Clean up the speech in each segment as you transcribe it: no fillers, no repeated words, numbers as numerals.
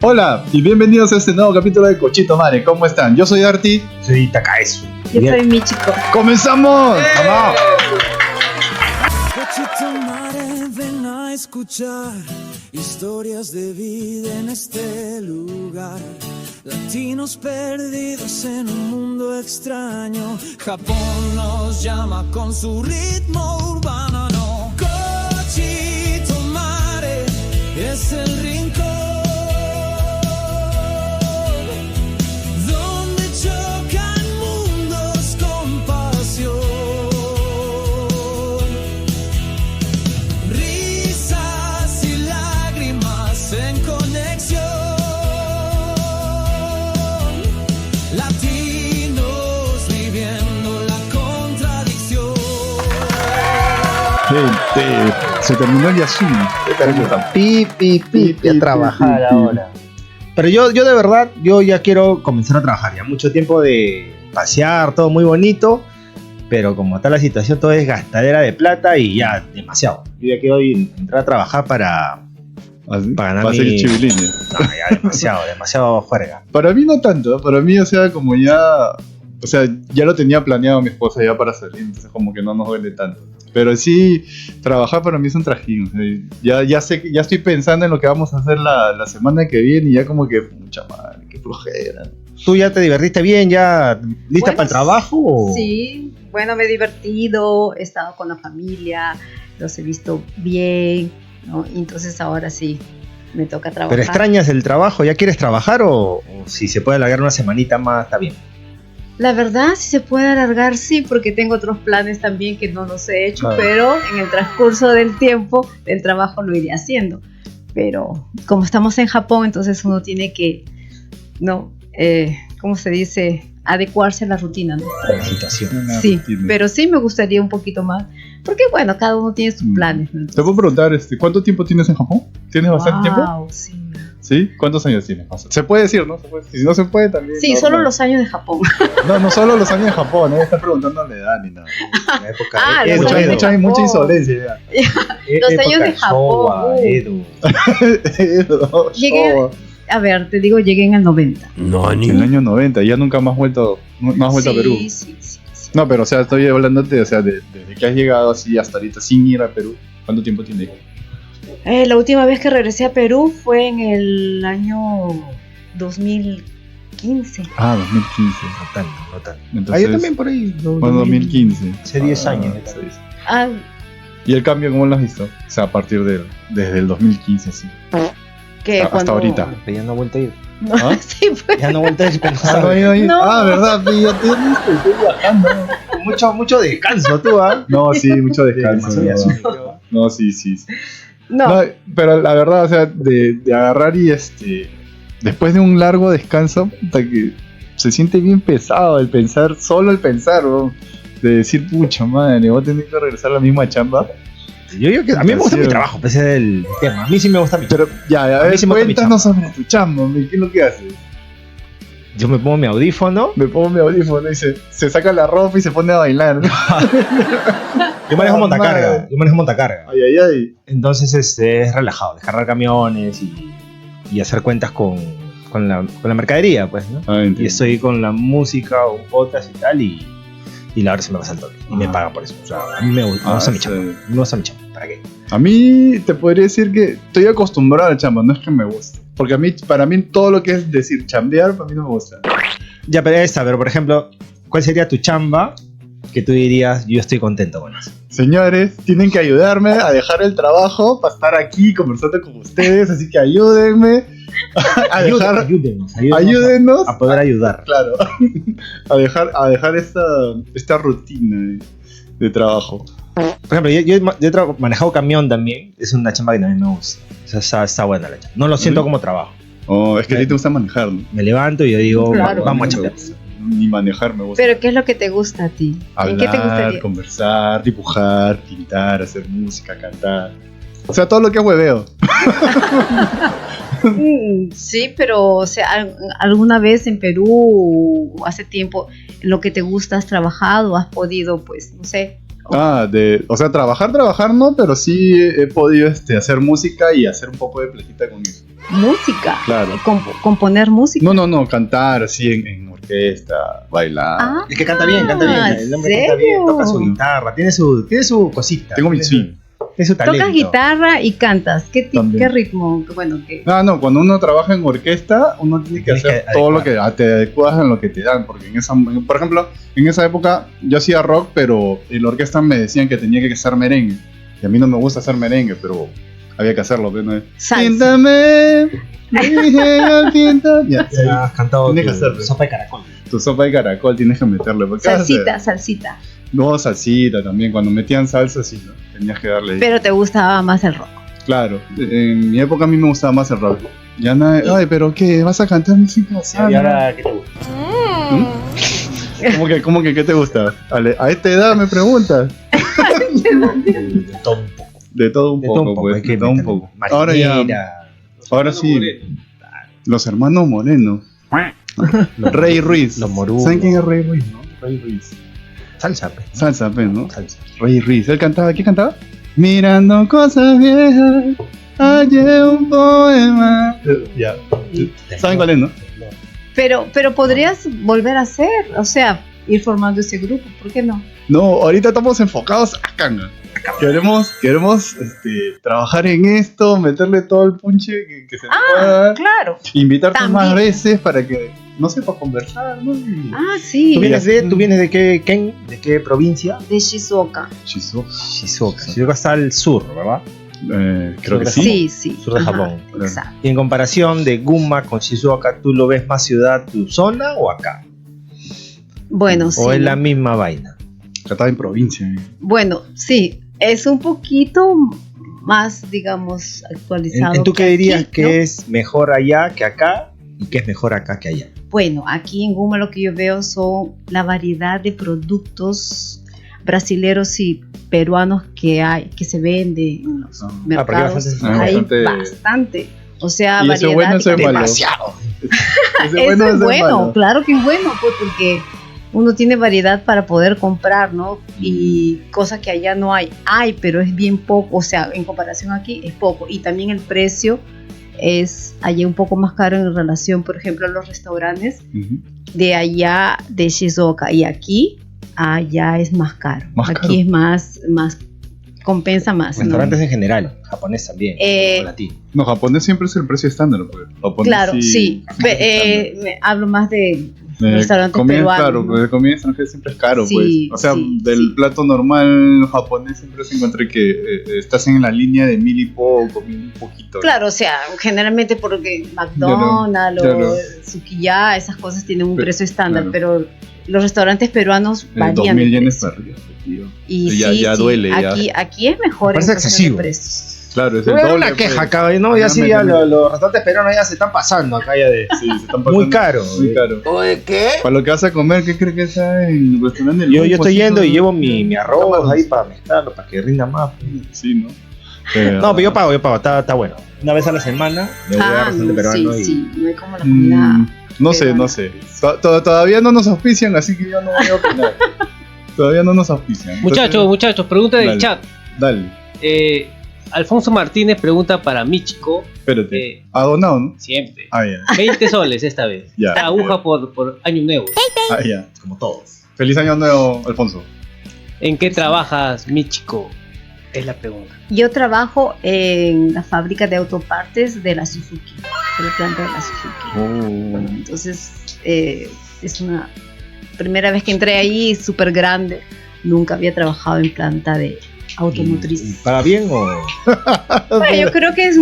Hola y bienvenidos a este nuevo capítulo de Cochito Mare. ¿Cómo están? Yo soy Arti. Soy Takaesu. Yo soy Michiko. ¡Comenzamos! ¡Vamos! Cochito Mare, ven a escuchar historias de vida en este lugar. Latinos perdidos en un mundo extraño. Japón nos llama con su ritmo urbano. No. Cochito Mare es el rincón donde chocan mundos con pasión. Risas y lágrimas en conexión. Latinos viviendo la contradicción. Se terminó el Yasumi. Pi, a trabajar ahora. Pero yo de verdad, yo ya quiero comenzar a trabajar. Ya mucho tiempo de pasear, todo muy bonito. Pero como está la situación, todo es gastadera de plata y ya demasiado. Yo ya quiero entrar a trabajar para ganar Va a ser mi... chivilines. No, ya demasiado juerga. Para mí no tanto. Para mí, o sea, como ya... O sea, ya lo tenía planeado mi esposa ya para salir. Entonces como que no nos duele tanto. Pero sí, trabajar para mí es un trajín. O sea, ya sé, ya estoy pensando en lo que vamos a hacer la semana que viene y ya como que, mucha madre, qué flojera. ¿Tú ya te divertiste bien? ¿Ya lista Bueno, para el trabajo? ¿O? Sí, bueno, me he divertido, he estado con la familia, los he visto bien, ¿no? Y entonces ahora sí, me toca trabajar. ¿Pero extrañas el trabajo? ¿Ya quieres trabajar o si se puede alargar una semanita más está bien? La verdad, si se puede alargar, sí, porque tengo otros planes también que no los he hecho, Claro. pero en el transcurso del tiempo, del trabajo lo iré haciendo. Pero como estamos en Japón, entonces uno tiene que, ¿no? ¿Cómo se dice? Adecuarse a la rutina, ¿no? La situación. Una Sí, rutina. pero sí me gustaría un poquito más, porque bueno, cada uno tiene sus planes, ¿no? Te puedo preguntar, ¿cuánto tiempo tienes en Japón? ¿Tienes bastante tiempo? Wow, sí. ¿Sí? ¿Cuántos años tienes? Se puede decir, ¿no? Si no se puede también. Sí, no, solo no. los años de Japón. No solo los años de Japón, nadie está preguntando la edad ni nada. La época Ah, de los Edo, años de Edo. Japón. Mucha insolencia ya. Los Época años de Showa, Japón. Edo. Llegué, a ver, te digo, llegué en el 90. En el año 90, ya nunca más has vuelto a Perú. Sí. No, pero o sea, estoy hablándote, o sea, desde que has llegado así hasta ahorita sin ir a Perú. ¿Cuánto tiempo tienes? La última vez que regresé a Perú fue en el año 2015. Ah, 2015. No tanto. Entonces, Yo también por ahí. Bueno, 2015. Hace 10 años. Sí. Ah, ¿Y el cambio cómo lo has visto? O sea, a partir desde el 2015, sí. que Hasta cuando... ahorita. Pero ya no he vuelto a ir. No, ¿Ah? sí, pues. Ya no he vuelto a ir. Ah, no, No. verdad, ya te estoy viajando. Mucho descanso tú, ¿ah? No, sí, mucho descanso. Demasiado. No, sí. No, No, pero la verdad, o sea, de agarrar y después de un largo descanso, puta, que se siente bien pesado el pensar, ¿no? De decir, pucha madre, voy a tener que regresar a la misma chamba. Yo digo que a mí me gusta mi trabajo, pese del tema. A mí sí me gusta mi trabajo. Pero ya, a A mí ver, sí me gusta mi cuéntanos sobre tu chamba, hombre, ¿qué es lo que haces? Yo me pongo mi audífono. Me pongo mi audífono y se saca la ropa y se pone a bailar. Yo manejo Ah, montacarga. madre. Ay. Entonces es relajado, descargar camiones y hacer cuentas con la mercadería, pues, ¿no? Ah, entiendo. Y estoy con la música, un podcast y tal, y la hora se me pasa el toque. Y me pagan por eso. O sea, a mí me gusta sí. mi chamba. Me gusta mi chamba. ¿Para qué? A mí te podría decir que estoy acostumbrado a la chamba, no es que me guste. Porque para mí todo lo que es decir chambear, para mí no me gusta. Ya, pero por ejemplo, ¿cuál sería tu chamba que tú dirías, yo estoy contento con eso? Señores, tienen que ayudarme a dejar el trabajo para estar aquí conversando con ustedes, así que ayúdenme a dejar, ayúdenos a poder ayudar. claro, a dejar esta rutina de trabajo. Por ejemplo, yo he manejado camión también. Es una chamba que también me gusta. O sea, está buena la chamba. No lo siento como trabajo. Oh, es que a ti te gusta manejar, ¿no? Me levanto y yo digo, Claro. vamos a mí no me chambear. gusta. Ni manejar me gusta. pero ¿qué es lo que te gusta a ti? ¿En qué te Hablar, gustaría? conversar, dibujar, pintar, hacer música, cantar. O sea, todo lo que es hueveo. Sí, pero o sea, alguna vez en Perú o hace tiempo, en lo que te gusta has trabajado, has podido, pues, no sé. O sea, trabajar no, pero sí he podido hacer música y hacer un poco de platita con eso. música. Claro. Componer música. No, cantar así en orquesta, bailar. Ah, Es que canta bien, canta bien. El hombre canta bien, ¿serio? toca su guitarra, tiene su cosita. Tengo mi tiene swing. Tiene su talento. Tocas guitarra y cantas. También. ¿Qué ritmo? Bueno, ¿qué? No, cuando uno trabaja en orquesta, uno tiene que Tienes hacer que todo lo que te adecuas en lo que te dan, porque por ejemplo, en esa época yo hacía rock, pero en la orquesta me decían que tenía que hacer merengue, y a mí no me gusta hacer merengue, pero había que hacerlo, ¿no? Salsa. Píntame, dije al pintar. Ya has cantado Tienes que tu hacerlo. sopa de caracol. Tu sopa de caracol tienes que meterle. porque ¿qué vas a hacer? Salsita. No, salsita también, cuando metían salsa sí, ¿no? Tenías que darle. Pero te gustaba más el rock. Claro, en mi época a mí me gustaba más el rock. Ya nada, ay, pero ¿qué? ¿Vas a cantar música? ¿Y ahora qué te gusta? ¿Cómo que qué te gusta? A esta edad me preguntas. De todo un poco. De todo un De poco, todo un poco, pues. hay que De todo un meterle poco. Ahora ya. marinera. Ahora sí. Los hermanos Moreno. Rey Ruiz. Los Morú. ¿Saben quién es Rey Ruiz, no? Rey Ruiz. Salsa, pues. Salsa, pues, ¿no? Salsa. Rey Ruiz. Él cantaba, ¿qué cantaba? Mirando cosas viejas, hallé un poema. Ya. ¿Saben cuál es, no? Pero podrías volver a hacer, o sea, ir formando ese grupo, ¿por qué no? No, ahorita estamos enfocados acá, ¿no? Queremos trabajar en esto, meterle todo el punche que se le pueda, Claro. invitarte También. más veces para que, no sé, para conversar, ¿no? Sí. ¿Tú vienes de qué, Ken? ¿De qué provincia? De Shizuoka. Shizuoka. Shizuoka. Shizuoka está al sur, ¿verdad? Creo que Sí. sí. Sur de Ajá, Japón. Exacto. Y en comparación de Gunma con Shizuoka, ¿tú lo ves más ciudad, tu zona o acá? Bueno, sí. ¿O es la misma vaina? Acá estaba en provincia. Bueno, sí, es un poquito más, digamos, actualizado. ¿Tú qué que dirías aquí, que ¿no? es mejor allá que acá y que es mejor acá que allá? Bueno, aquí en Guma lo que yo veo son la variedad de productos brasileros y peruanos que hay, que se venden en los Ah, mercados. porque Hay bastante- bastante. O sea, ¿Y ese variedad. bueno, ese y malo? Demasiado. Ese Eso es ese bueno, malo. claro que es bueno, pues porque uno tiene variedad para poder comprar, ¿no? Y cosas que allá no hay. Hay, pero es bien poco, o sea, en comparación aquí es poco. Y también el precio es allá un poco más caro en relación, por ejemplo, a los restaurantes Ujú. de allá de Shizuoka. Y aquí, allá es más caro. Más Aquí caro. es más, compensa más, ¿no? Restaurantes en general, japonés también, o latino. No, japonés siempre es el precio estándar, pues. Japonés Claro, sí. Hablo más de restaurantes comida, peruanos. claro, ¿no? pues de comida extranjera siempre es caro, Sí, pues. O sea, sí, del sí. plato normal japonés siempre se encuentra que estás en la línea de 1000 y poco, 1000 y poquito. Claro, o sea, generalmente porque McDonald's Ya no. o Sukiya, esas cosas tienen un precio estándar, claro. pero los restaurantes peruanos varían 2000 de yenes precio. para arriba, tío. Y Ya- sí, ya sí, duele, ya. Aquí es mejor Parece en cuestión excesivo. de precios. Claro, es Te el voy a dar doble. una queja pues. acá, ¿no? Ya sí, ya Realmente, los restaurantes peruanos ya se están pasando acá ya de... Sí, se están pasando. Muy caro. Muy caro. Oye, ¿qué? Para lo que vas a comer, ¿qué crees que está en el restaurante? del Yo Lupo, estoy así, yendo no? y llevo mi arroz ahí para mezclarlo, para que rinda más. Sí, ¿no? No, pero yo pago, está bueno. Una vez a la semana me voy a restaurante peruano sí, y... sí, no hay como la comida. No sé, peruana. no sé. Todavía no nos auspician, así que yo no voy a opinar. Todavía no nos auspician. Muchachos, pregunta del Dale. chat. Dale, Alfonso Martínez pregunta para Michiko. espérate. ¿Ha donado, no? Siempre. Ah, ya. 20 soles esta vez. Ya. Esta aguja por año nuevo. Ah, ya. Como todos. Feliz año nuevo, Alfonso. ¿En qué trabajas, Michiko? Es la pregunta. Yo trabajo en la fábrica de autopartes de la Suzuki, de la planta de la Suzuki. Entonces, es una primera vez que entré ahí, súper grande. Nunca había trabajado en planta de automotriz. ¿Paga bien o...? Bueno, yo creo que es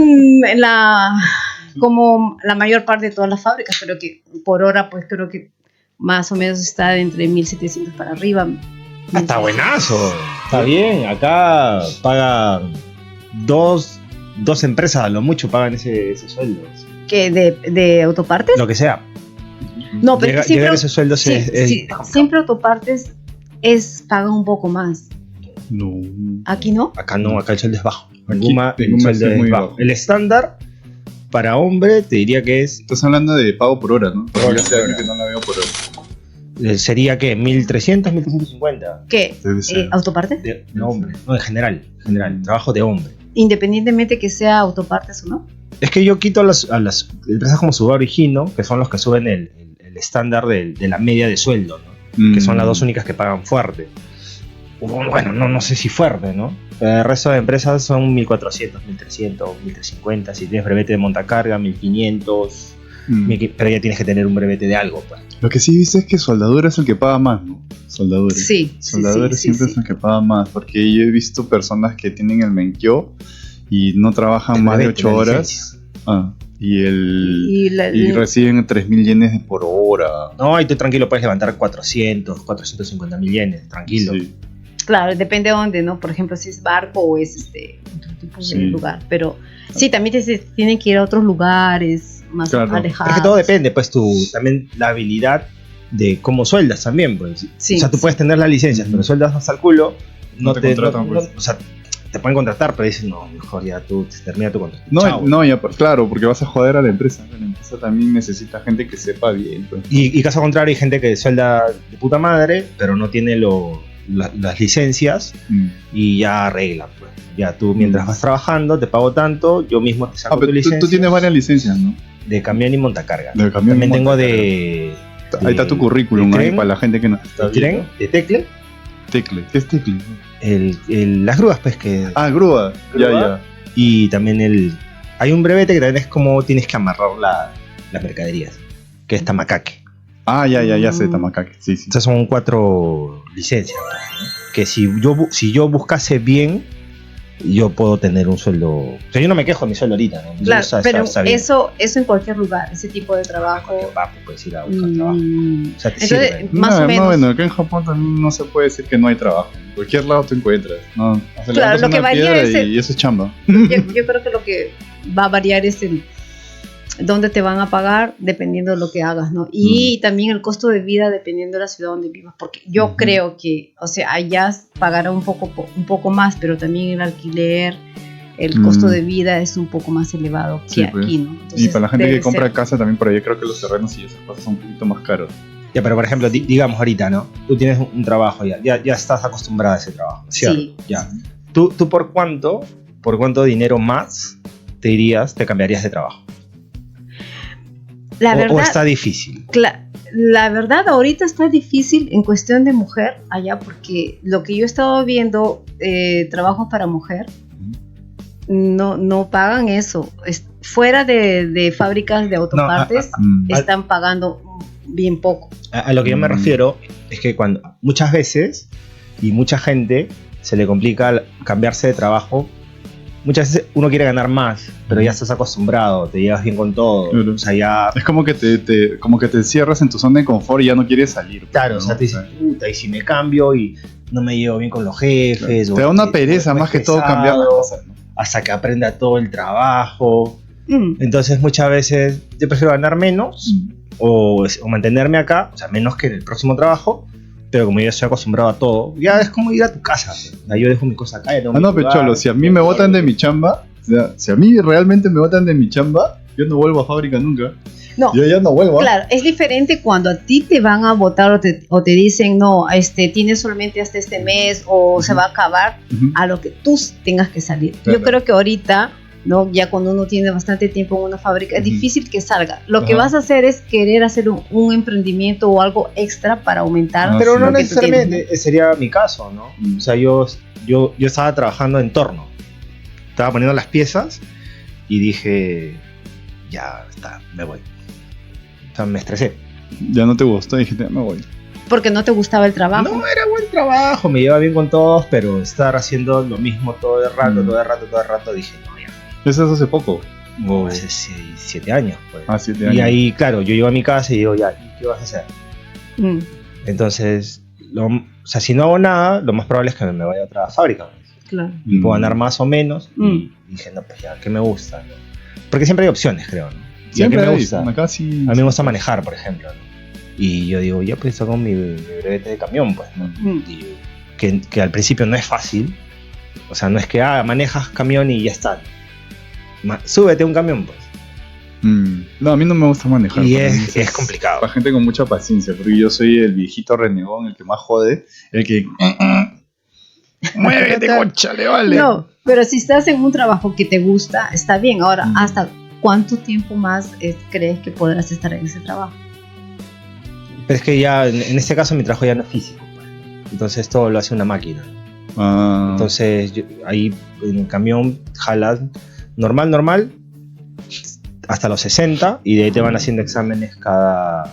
como la mayor parte de todas las fábricas, pero que por hora, pues creo que más o menos está entre 1.700 para arriba. Está buenazo. Está bien, acá pagan dos empresas a lo mucho pagan ese sueldo. ¿Que de autopartes? Lo que sea. No, pero siempre, llegar a esos sueldos sí, es sí, siempre autopartes pagan un poco más. No. Aquí no. Acá no, acá el sueldo es bajo. En Aquí- Guma en el Guma sueldo sí es es muy bajo. bajo. El estándar para hombre te diría que Estás hablando de pago por hora, ¿no? Por hora, Yo hace por años hora. que no la veo por hora. sería que 1.300, 1.350. ¿Qué? Debe ser. ¿Autopartes? De hombre. No, en general. Trabajo de hombre. Independientemente que sea autopartes o no. Es que yo quito a las empresas como Subaru y Hino, que son los que suben el estándar de la media de sueldo, ¿no? Que son las dos únicas que pagan fuerte. Bueno, no sé si fuerte, ¿no? Pero el resto de empresas son 1.400, 1.300, 1.350. Si tienes brevete de montacarga, 1.500. Pero ya tienes que tener un brevete de algo, pues. Lo que sí viste es que soldadura es el que paga más, ¿no? Soldadura. Sí. Soldadura siempre es el que paga más, porque yo he visto personas que tienen el Menkyo y no trabajan más de 8 horas. Y reciben 3.000 yenes por hora. No, y tú tranquilo puedes levantar 450.000 yenes, tranquilo. Sí. Claro, depende de dónde, ¿no? Por ejemplo, si es barco o es otro tipo de lugar. Pero sí, también tienen que ir a otros lugares más alejados. Es que todo depende, pues, también la habilidad de cómo sueldas también, pues. Sí, o sea, tú puedes tener las licencias, pero sueldas hasta el culo, no te contratan, pues. O sea, te pueden contratar, pero dicen, no, mejor ya tú termina tu contrato. Claro, porque vas a joder a la empresa. La empresa también necesita gente que sepa bien, pues. Y caso contrario, hay gente que suelda de puta madre, pero no tiene las licencias y ya arregla, pues. Ya tú mientras vas trabajando, te pago tanto, yo mismo te saco tu licencia. Tú tienes varias licencias, ¿no? De camión y montacarga. También tengo de... Ahí está tu currículum, ahí para la gente que no está viendo. ¿De Tecle? Tecle, ¿qué es Tecle? Las grúas, pues, que... Grúa. Ya. Y también hay un brevete que también es como tienes que amarrar las mercaderías, que es Tamacaque. Ya sé, Tamacaque, sí. Estas son 4 licencias, ¿no? Que si yo buscase bien, yo puedo tener un sueldo... O sea, yo no me quejo de mi sueldo ahorita, ¿no? Claro, pero eso en cualquier lugar, ese tipo de trabajo... Puedes ir a buscar trabajo. O sea, entonces, más o menos... Bueno, acá en Japón también no se puede decir que no hay trabajo. En cualquier lado te encuentras, ¿no? Claro, lo que varía es... Y eso es chamba. Yo creo que lo que va a variar es dónde te van a pagar dependiendo de lo que hagas, ¿no? Y también el costo de vida dependiendo de la ciudad donde vivas, porque yo creo que, o sea, allá pagará un poco más, pero también el alquiler, el costo de vida es un poco más elevado que aquí, ¿no? Entonces, y para la gente que compra casa también por ahí creo que los terrenos y esas cosas son un poquito más caros. Ya, pero por ejemplo, digamos ahorita, ¿no? Tú tienes un trabajo ya estás acostumbrada a ese trabajo, ¿cierto? Sí. Ya. ¿Tú por cuánto dinero más te cambiarías de trabajo? La verdad, ¿O está difícil? La verdad, ahorita está difícil en cuestión de mujer allá, porque lo que yo he estado viendo, trabajos para mujer, no pagan eso. Fuera de fábricas de autopartes, están pagando bien poco. A lo que yo me refiero es que cuando muchas veces y mucha gente se le complica cambiarse de trabajo. Muchas veces uno quiere ganar más, pero ya estás acostumbrado, te llevas bien con todo. Claro. O sea, ya... Es como que te cierras en tu zona de confort y ya no quieres salir. Claro, ¿no? O sea, te dices, puta, y si me cambio y no me llevo bien con los jefes... Claro. Te da una pereza más que todo cambiar las cosas, ¿no? Hasta que aprenda todo el trabajo. Entonces muchas veces yo prefiero ganar menos o mantenerme acá, o sea, menos que en el próximo trabajo. Pero como ya estoy acostumbrado a todo, ya es como ir a tu casa. O sea, yo dejo mi cosa acá. Pero cholo, si a mí me botan de mi chamba, o sea, si a mí realmente me botan de mi chamba, yo no vuelvo a fábrica nunca. No, yo ya no vuelvo. Claro, es diferente cuando a ti te van a votar o te dicen, no, tienes solamente hasta este mes o se va a acabar, a lo que tú tengas que salir. Claro. Yo creo que ahorita, ¿no? Ya cuando uno tiene bastante tiempo en una fábrica, es difícil que salga. Lo que vas a hacer es querer hacer un emprendimiento o algo extra para aumentar. Pero no necesariamente sería mi caso, ¿no? O sea, yo estaba trabajando en torno. Estaba poniendo las piezas y dije, ya está, me voy. O sea, me estresé. Ya no te gustó y dijiste, me voy. Porque no te gustaba el trabajo. No, era buen trabajo, me llevaba bien con todos, pero estar haciendo lo mismo todo el rato, dije, no, ya. ¿Eso es hace poco? Hace 7 años, pues. 7 años. Y ahí, claro, yo llego a mi casa y digo, ya, ¿qué vas a hacer? Entonces, o sea, si no hago nada, lo más probable es que me vaya a otra fábrica. Claro. Y puedo ganar más o menos. Y dije, no, pues ya, ¿qué me gusta? ¿No? Porque siempre hay opciones, creo, ¿no? Siempre me hay, gusta. Acá sí. A mí me gusta manejar, por ejemplo, ¿no? Y yo digo, ya pues saco mi brevete de camión, pues, ¿no? Y que al principio no es fácil. O sea, no es que manejas camión y ya está. Súbete a un camión, pues. No, a mí no me gusta manejar. Y es complicado. Para gente con mucha paciencia, porque yo soy el viejito renegón, el que más jode, el que... ¡Muévete, concha, le vale! No, pero si estás en un trabajo que te gusta, está bien. Ahora, hasta ¿cuánto tiempo más crees que podrás estar en ese trabajo? Pero es que ya, en este caso mi trabajo ya no es físico, pues. Entonces todo lo hace una máquina. Ah, Entonces ahí en el camión jalas normal, hasta los 60 y de ahí te van haciendo exámenes cada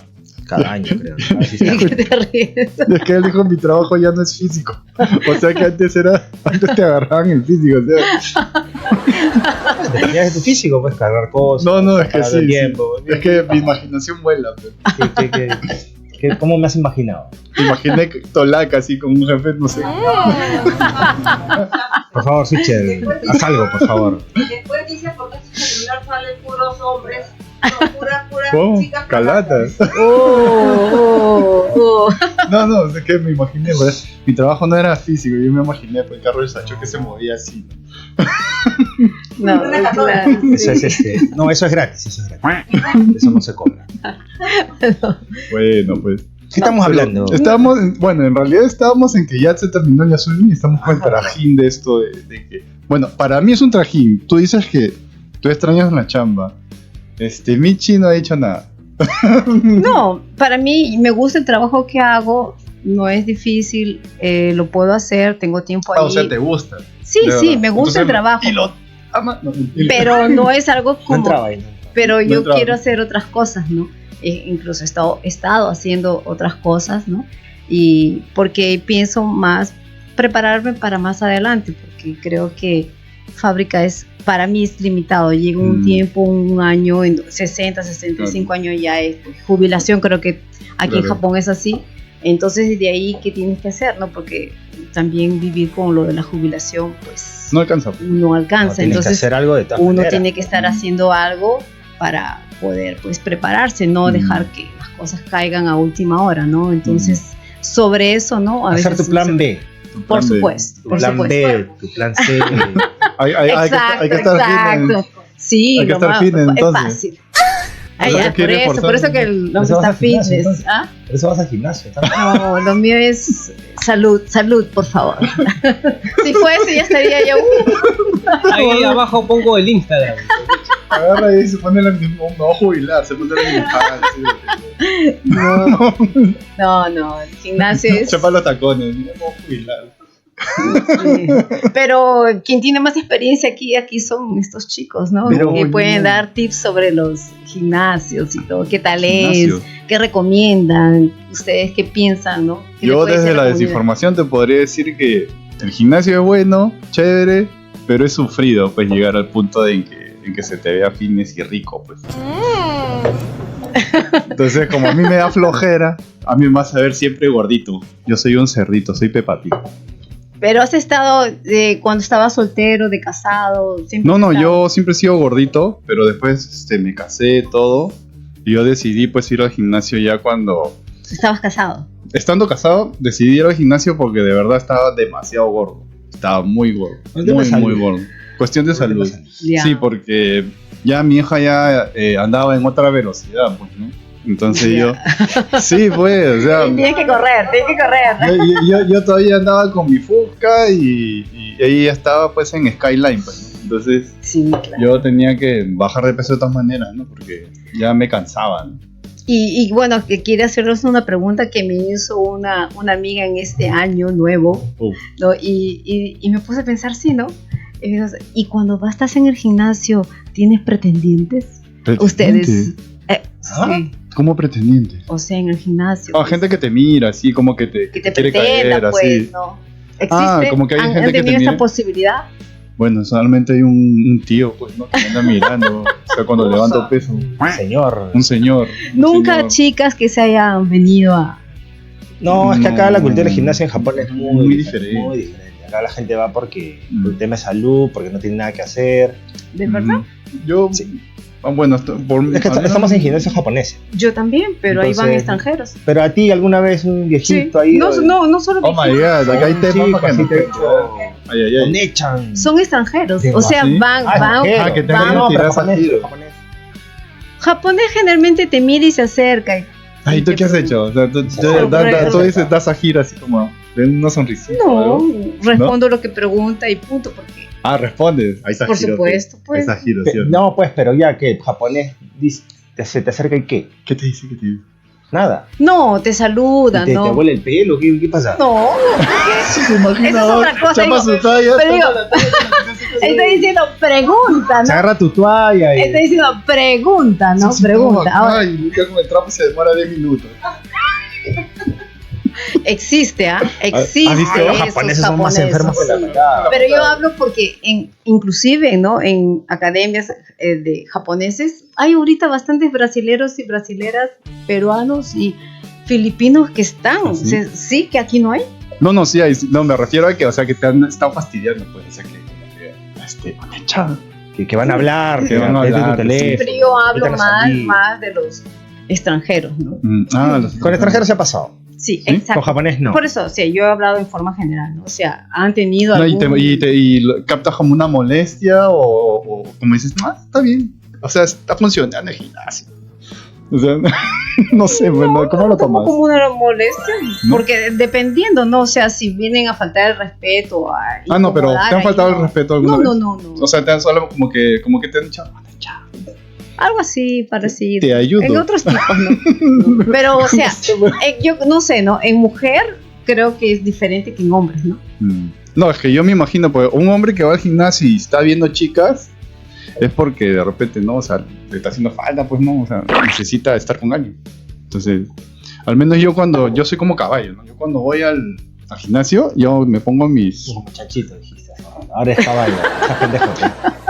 año, creo. Cada ¿Qué sistema. te ríes? es que él dijo, mi trabajo ya no es físico. O sea que antes te agarraban el físico. O sea, Dependía de tu físico, pues cargar cosas. no, es que parar el sí. tiempo. Es que mi imaginación vuela. Pues. ¿Cómo me has imaginado? Te imaginé Tolaca así con un jefe, no sé. Por favor, Sichel, haz algo, por favor. Después dice porque en su celular salen puros hombres, no, puras Oh, chicas calatas. Oh. No, es que me imaginé, pues, mi trabajo no era físico, yo me imaginé pues, el carro del Sacho que se movía así. No, claro. Eso es No, eso es gratis, Eso no se cobra. Bueno, pues. ¿Qué estamos hablando? Estábamos, bueno, en realidad estábamos en que ya se terminó Yasumi y estamos con el trajín de esto de que... Bueno, para mí es un trajín. Tú dices que tú extrañas la chamba. Michi no ha dicho nada. No, para mí me gusta el trabajo que hago, no es difícil, lo puedo hacer, tengo tiempo ahí. O sea, te gusta. Sí, me gusta el trabajo. Y lo ama. No, mentira. Pero no es algo No como... entraba ahí. Pero yo entraba. quiero hacer otras cosas, ¿no? Incluso he estado haciendo otras cosas, ¿no? Y porque pienso más prepararme para más adelante, porque creo que fábrica para mí es limitado. Llega un tiempo, un año, en 60, 65 años ya es jubilación, creo que aquí en Claro. Japón es así. Entonces, de ahí, ¿qué tienes que hacer, no? Porque también vivir con lo de la jubilación, pues No alcanza. no alcanza. Tienes que Entonces, hacer algo de todas uno maneras. tiene que estar haciendo algo para poder pues prepararse, no dejar que las cosas caigan a última hora, ¿no? Entonces, sobre eso, ¿no? A Hacer veces tu plan B, por supuesto, tu por plan supuesto. B, tu plan C. Hay que estar exacto. Sí, Hay que estar fitness, es entonces. fácil. O sea, quiere por forzar- eso que el Por hombre eso vas está al gimnasio, fitness. entonces. ¿Ah? Por eso vas al gimnasio. No, lo mío es salud, por favor. Si fuese, ya estaría yo. Ahí abajo pongo el Instagram. Agarra y se pone la misma. No va a jubilar, se pone la misma. No, el gimnasio es... Chapa los tacones. No va a jubilar. Sí. Pero quien tiene más experiencia aquí son estos chicos, ¿no? Pero, que oye, pueden dar tips sobre los gimnasios y todo, qué tal Gimnasios. es, qué recomiendan, ustedes qué piensan, ¿no? ¿Qué le Yo puede decir desde a la comunidad? desinformación te podría decir que el gimnasio es bueno, chévere, pero es sufrido pues llegar al punto en que se te vea fitness y rico pues. Entonces como a mí me da flojera, a mí me vas a ver siempre gordito. Yo soy un cerdito, soy Peppa Pig. Pero has estado cuando estabas soltero, de casado, siempre No, has estado- yo siempre he sido gordito, pero después me casé todo y yo decidí pues ir al gimnasio ya cuando... Estabas casado. Estando casado, decidí ir al gimnasio porque de verdad estaba demasiado gordo. Estaba muy gordo. Un tema de salud. Muy gordo. Cuestión de salud. Ya. Sí, porque ya mi hija ya andaba en otra velocidad, pues, ¿no? Entonces yo... Sí, pues, o sea... Tienes que correr. yo todavía andaba con mi Fusca y ella estaba pues en Skyline, pues, ¿no? Entonces Sí, claro. yo tenía que bajar de peso de todas maneras, ¿no? Porque ya me cansaba, ¿no? Y bueno, que quiere hacerles una pregunta que me hizo una amiga en este año nuevo, Uf. ¿no? Y me puse a pensar, sí, ¿no? Y cuando estás en el gimnasio, ¿tienes pretendientes? Ustedes. Sí. ¿Cómo pretendiente? O sea, en el gimnasio. Ah, gente que te mira, así como que te que te quiere pretenda, caer, pues, así. ¿no? ¿Existe? Ah, como que hay gente ¿Han que te tenido mira. esta posibilidad? Bueno, solamente hay un tío, pues, ¿no? Que me anda mirando. O sea, cuando levanto peso. Señor. Un señor. un Nunca señor. chicas que se hayan venido a... No, es que acá No. la cultura del gimnasio en Japón es Muy diferente. Muy diferente. Acá la gente va porque por el tema de salud, porque no tiene nada que hacer. ¿De verdad? Yo. Sí. Bueno, por Es que estamos en gimnasios japoneses. Yo también, pero ahí van Entonces, extranjeros. Pero a ti alguna vez un Sí. viejito ahí. No solo Oh my viejitos, god, acá hay temas para que así me te he dicho. Ay, ay, ay. Nechan. son extranjeros. ¿Sí? O sea, ¿Sí? van... Ah, que tengan van- una tirada japonés, tiro. japonés. Japonés generalmente te mira y se acerca. Ay, ¿tú qué has hecho? O sea, tú Sorpresa. dices, das a gira así como. Den una sonrisita. o No, algo. respondo lo que pregunta y punto, porque Ah, respondes. Ahí está por giro, supuesto, Ahí pues. está giro, ¿sí o no? No, pues, pero ya que japonés se te acerca y qué. ¿Qué te dice? ¿Qué te dice? Nada. No, te saludan, ¿Y te ¿no? huele el pelo? ¿Qué pasa? No, Se imagina, Esa es otra cosa, chapa digo, su talla. pero digo, tapa la talla, estoy diciendo pregunta, Se ¿no? agarra tu toalla y... Estoy diciendo pregunta, ¿no? Sí, sí, Pregunta. Ahora, Ay, nunca con el trapo se demora 10 minutos. existe, ¿ah? Existe. ¿has visto? Los esos japoneses son más enfermos que la sí. patada. Pero yo hablo porque inclusive, ¿no? En academias de japoneses hay ahorita bastantes brasileros y brasileras, peruanos y filipinos que están. ¿Ah, sí? Sí, que aquí no hay. No, sí, no, me refiero a que, o sea, que te han estado fastidiando, pues, o sea, Onecha. Que van a hablar, Que van a desde tu hablar, teléfono. Pero yo hablo invitan a salir. más de los extranjeros, ¿no? Con extranjeros se ha pasado. Sí, ¿Sí? exacto. Con japonés no. Por eso, sí, yo he hablado en forma general, ¿no? O sea, han tenido No, algún... y captas como una molestia o como dices, está bien. O sea, está funcionando el gimnasio. O sea, no sé, bueno, ¿cómo lo tomo tomas? como una molestia, ¿No? porque dependiendo, ¿no? O sea, si vienen a faltar el respeto, a No, pero incomodar ¿te han ahí, faltado no. el respeto alguna No, vez? no. O sea, te han solo como que te han dicho, Onecha. Algo así parecido. Te ayudo. En otros tipos, ¿no? Pero, o sea, yo no sé, ¿no? En mujer creo que es diferente que en hombres, ¿no? No, es que yo me imagino, pues, un hombre que va al gimnasio y está viendo chicas, es porque de repente, ¿no? O sea, le está haciendo falta, pues, ¿no? O sea, necesita estar con alguien. Entonces, al menos yo soy como caballo, ¿no? Yo cuando voy al gimnasio, yo me pongo mis... Como chanchito, dijiste. Ahora es caballo. Esa pendejo.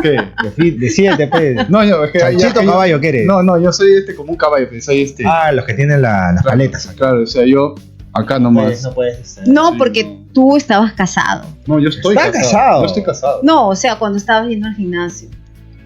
¿Qué? Decídete, pues. No, yo, es que... ¿Chanchito o caballo qué eres? No, yo soy como un caballo, pues, soy Ah, los que tienen las paletas. Claro, o sea, yo acá nomás. No puedes. No, Sí, porque no. tú estabas casado. No, yo estoy ¿Estás casado. casado? Yo estoy casado. No, o sea, cuando estabas yendo al gimnasio.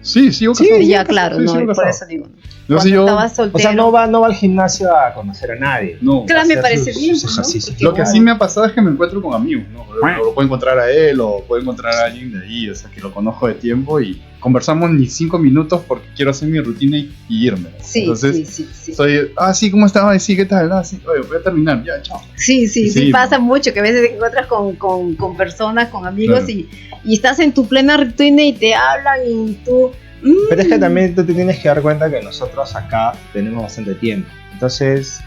Sí, sigo Sí, casado. Ya, claro, Sí, no, sigo por casado. eso digo. Yo Cuando sí, yo... estabas soltero. O sea, no va al gimnasio a conocer a nadie. No. Claro, me hacer parece sus bien. ¿no? ejercicios. Porque Lo que igual- sí me ha pasado es que me encuentro con amigos, ¿no? Lo puedo encontrar a él o puedo encontrar a alguien de ahí, o sea, que lo conozco de tiempo y conversamos ni 5 minutos porque quiero hacer mi rutina y irme. Sí, Entonces, sí. soy, sí, ¿cómo estás? Sí, ¿qué tal? Sí, oye, voy a terminar, ya, chao. Sí, Sí, pasa mucho que a veces te encuentras con personas, con amigos Claro. y estás en tu plena rutina y te hablan y tú... Pero es que también tú te tienes que dar cuenta que nosotros acá tenemos bastante tiempo. Entonces,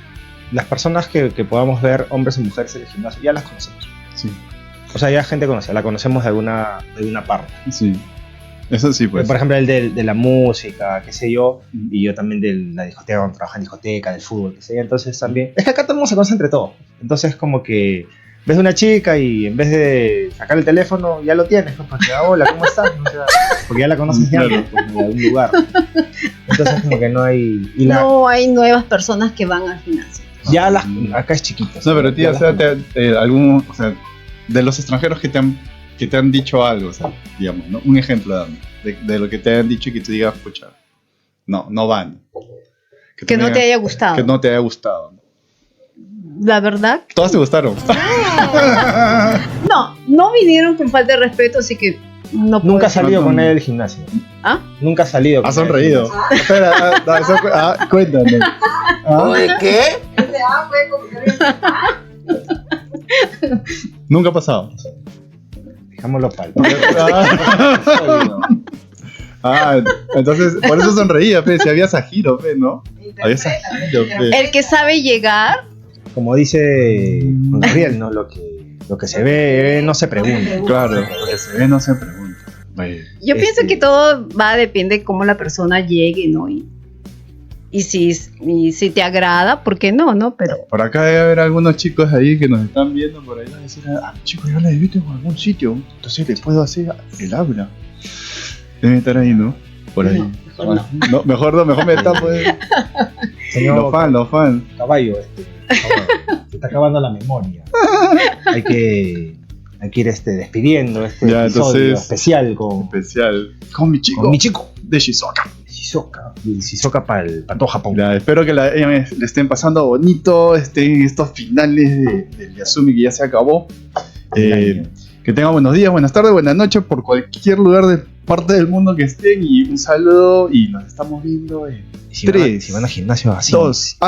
las personas que podamos ver, hombres y mujeres en el gimnasio, ya las conocemos. Sí, O sea, ya gente conoce, la conocemos de alguna parte. sí. Eso sí, pues. Por ejemplo, el de la música, qué sé yo, y yo también de la discoteca, cuando trabajo en discoteca, del fútbol, qué sé yo. Entonces también, es que acá todo el mundo se conoce entre todos. Entonces como que ves una chica y en vez de sacar el teléfono, ya lo tienes, pues, porque, hola, ¿cómo estás? O sea, porque ya la conoces ya, Claro. pues, de algún lugar. Entonces como que no hay... Y No hay nuevas personas que van al gimnasio. ya acá es chiquito. No, pero tío, o sea, o sea, de los extranjeros que te han dicho algo, o sea, digamos, ¿no? Un ejemplo, dame, de lo que te han dicho y que tú digas, pucha, no van. Que tú no digas te haya gustado. Que no te haya gustado. La verdad, Todas te gustaron. no vinieron con falta de respeto, así que no puedo Nunca has decir. salido No, con no. él del gimnasio. ¿Ah? Nunca has salido con Has él del sonreído. gimnasio. Espera, cuéntame. ¿Qué? Fue como que Nunca ha pasado. Dejámoslo para el Entonces, por eso sonreía, pe, si había Sajiro, pe, ¿no? Había Sajiro, pe. El que sabe llegar, Como dice Juan Gabriel, ¿no? Lo que se ve no se pregunta. Claro, lo que se ve no se pregunta. Oye, yo pienso que todo depende de cómo la persona llegue, ¿no? Y si te agrada, ¿por qué no, no? Pero por acá debe haber algunos chicos ahí que nos están viendo por ahí a decir, chicos, yo la he visto en algún sitio, entonces le puedo hacer el aura. Deben estar ahí, ¿no? Por ahí. No, mejor no. Mejor me tapo. Señor Los fans. Caballo, se está acabando la memoria. Hay que ir despidiendo este Ya, episodio entonces, especial con Especial. Con mi chico. mi chico. De Shizuoka. Shizuoka para todo Japón. Ya, espero que le estén pasando bonito estos finales del Yasumi que ya se acabó. Que tengan buenos días, buenas tardes, buenas noches por cualquier lugar de parte del mundo que estén. Y un saludo y nos estamos viendo en Y si 3, van a gimnasio así. 2.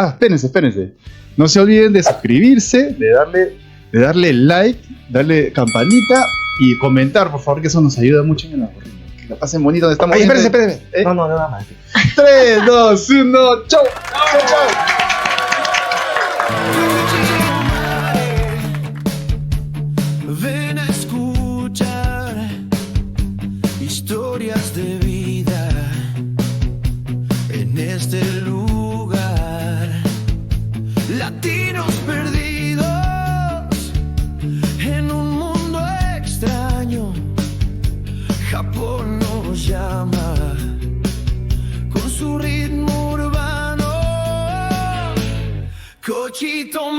Espérense. No se olviden de suscribirse, de darle de darle like, darle campanita y comentar, por favor, que eso nos ayuda mucho en el algoritmo. Que la pasen bonito, donde estamos. Ay, viendo. espérense. ¿Eh? No, nada más. 3, 2, 1, chau. Chau. Ven a escuchar historias de vida en este lugar. Latinos perdidos en un mundo extraño. Japón nos llama con su ritmo urbano. Cochito